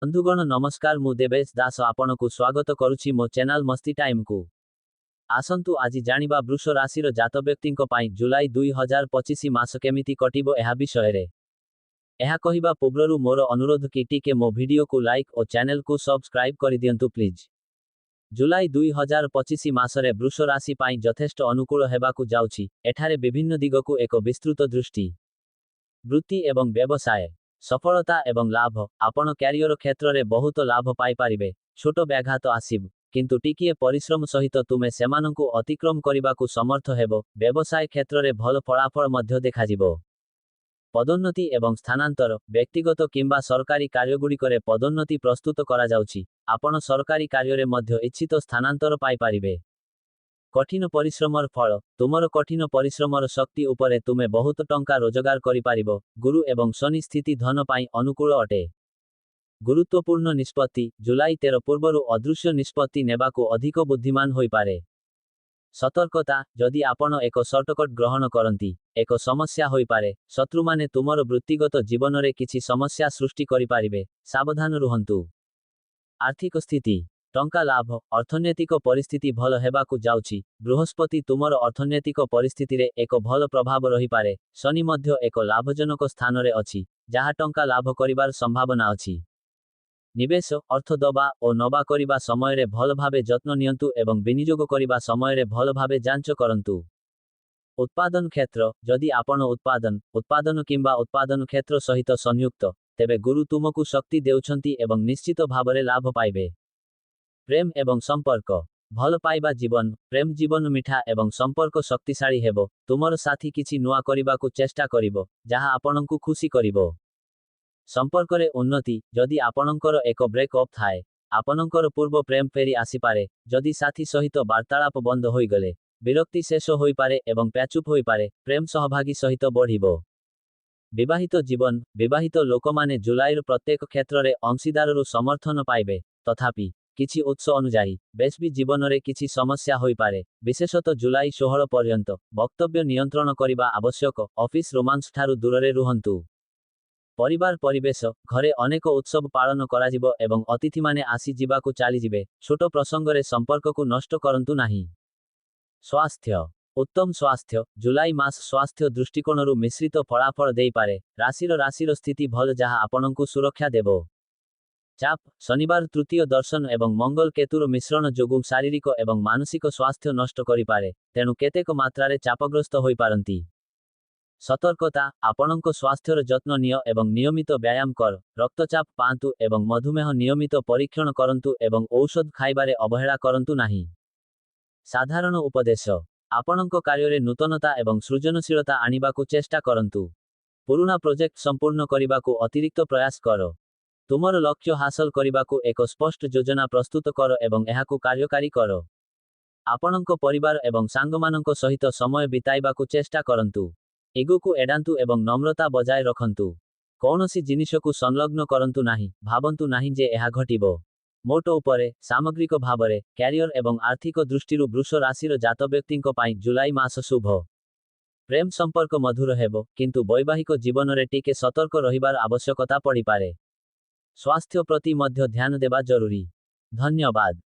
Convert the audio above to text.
बंधुगण नमस्कार मु देवेश दास आपनकु स्वागत करुछि मो चैनल मस्ती टाइम को। आसंतु आज जानिबा वृष राशिर जात व्यक्तिंक पाई जुलाई 2025 मास केमिति कटिबो एहा विषयरे। एहा कहिबा पूर्वरु मोर अनुरोध कि टिके मो वीडियो को लाइक और चैनल को सब्सक्राइब करि दियंतु प्लीज। जुलाई 2025 मासरे वृष राशि पाई यथेष्ट अनुकूल हेबाकु जाउछि। एठारे विभिन्न दिगकु एक विस्तृत दृष्टि। वृत्ति एवं व्यवसाय सफलता एवं लाभ आपण क्यारियर क्षेत्र रे बहुत लाभ पाई पारिबे। छोट व्याघात आसिब किंतु टिकिए परिश्रम सहित तुमे सेमानंकु अतिक्रम करिबाकु समर्थ हेबो। व्यवसाय क्षेत्र रे भल फलाफल मध्य देखाजिबो। पदोन्नति एवं स्थानांतर व्यक्तिगत किंबा सरकारी कार्यगुड़िकरे पदोन्नति प्रस्तुत करा जाउछि। आपण सरकारी कार्य रे मध्य इच्छित स्थानांतर पाई पारिबे। कठिन परिश्रमर फल तुमर कठिन परिश्रमर शक्ति उपरे तुमे बहुत टंका रोजगार करि पारिबो। गुरु एवं शनि स्थिति धन पाई अनुकूल अटे। गुरुत्वपूर्ण निष्पत्ति जुलाई 13 पूर्वरु अदृश्य निष्पत्ति नेबाकु अधिक बुद्धिमान होई पारे। सतर्कता जदि आपण एक शॉर्टकट ग्रहण करंती एक समस्या होई पारे। शत्रु माने तुमर वृत्तिगत जीवन रे किछि समस्या सृष्टि करि पारिबे। सावधान रुहंतु। आर्थिक स्थिति टंका लाभ अर्थनैतिक परिस्थिति भल हेबाकु जाउछि। बृहस्पति तुमर अर्थनैतिक परिस्थिति रे एक भल प्रभाव रही पारे। शनि मध्य एक लाभजनक स्थान रे अछि जहा टंका लाभ करिबार संभावना अछि। निवेश अर्थ दबा और नबा करिबा समय रे भल भाबे जत्न नियंतु एवं विनियोग करिबा समय रे भल भाबे जांच करंतु। उत्पादन क्षेत्र जदि आपण उत्पादन किंबा उत्पादन क्षेत्र सहित संयुक्त तेबे गुरु तुमकु शक्ति देउछंती एवं निश्चित भाबरे लाभ पाइबे। प्रेम एवं संपर्क भल पाइबा जीवन प्रेम जीवन मिठा एवं संपर्क शक्तिशाली हेबो। तुमर साथी किछि नुआ करिबाकु चेष्टा करिबो जहा आपनंकु खुशी करिबो। संपर्क रे उन्नति जदि आपनंकर एक ब्रेकअप थाए आपनंकर पूर्व प्रेम फेरी आसी पारे। जदि साथी सहित वार्तालाप बंद होई गले विरक्ति शेष होई पारे एवं प्याचुप होई पारे। प्रेम सहभागी सहित बढ़िबो। विवाहित जीवन विवाहित लोकमाने जुलाईर प्रत्येक क्षेत्र रे अंशीदाररु समर्थन पाइबे। तथापि किछि उत्स अनुजाई बेसबी जीवन रे किछि समस्या होई पारे। विशेषतः जुलाई 16 पर्यंत वक्तव्य नियंत्रण करिबा आवश्यक। ऑफिस रोमांस ठारू दूररे रुहंतु। परिवार परिवेश घरे अनेक उत्सव पालन कराजिबो एवं अतिथि माने आसी जिबाकु चाली जिबे। छोट प्रसंग रे संपर्क को नष्ट करंतु नाही। स्वास्थ्य उत्तम स्वास्थ्य जुलाई मास स्वास्थ्य दृष्टिकोणरु मिश्रित फलाफल देई पारे। राशिर स्थिति भल जहा आपनंकु सुरक्षा देबो। चाप शनिवार तृतीय दर्शन एवं मंगल केतुर मिश्रण जोगु शारीरिक एवं मानसिक स्वास्थ्य नष्ट करि पारे। तेणु केतेक मात्रारे चापग्रस्त होई पारंती। सतर्कता आपनंक स्वास्थ्यर जत्न निय एवं नियमित व्यायाम कर। रक्तचाप पांतु एवं मधुमेह नियमित परीक्षण करंतु एवं औषध खाइबारे अवहेला करंतु नाही। साधारण उपदेश आपनंक कार्य नूतनता एवं सृजनशीलता आनिबाकु चेष्टा करंतु। पुरुना प्रोजेक्ट संपूर्ण करिबाकु अतिरिक्त प्रयास कर। तुमर लक्ष्य हासिल करिबाकु एक स्पष्ट योजना प्रस्तुत कर एवं एहाकु कार्यकारी कर। आपनंक परिवार एवं सांगमानंक सहित समय बिताइबाकु चेष्टा करंतु। एगोकु एडांतु एवं नम्रता बजाय रखंतु। कौनसी जिनिसकु संलग्न करंतु नाही भाबंतु नाही जे एहा घटिबो। मोट उपरे सामग्रिक भाबरे क्यारियर एवं आर्थिक दृष्टिरु वृष राशिर जात व्यक्तिंक पाई जुलाई मास शुभ। प्रेम संपर्क मधुर हेबो किंतु वैवाहिक जीवन रे टिके सतर्क रहिबार आवश्यकता पड़ी पारे। स्वास्थ्य प्रति मध्य ध्यान देबा जरूरी। धन्यवाद।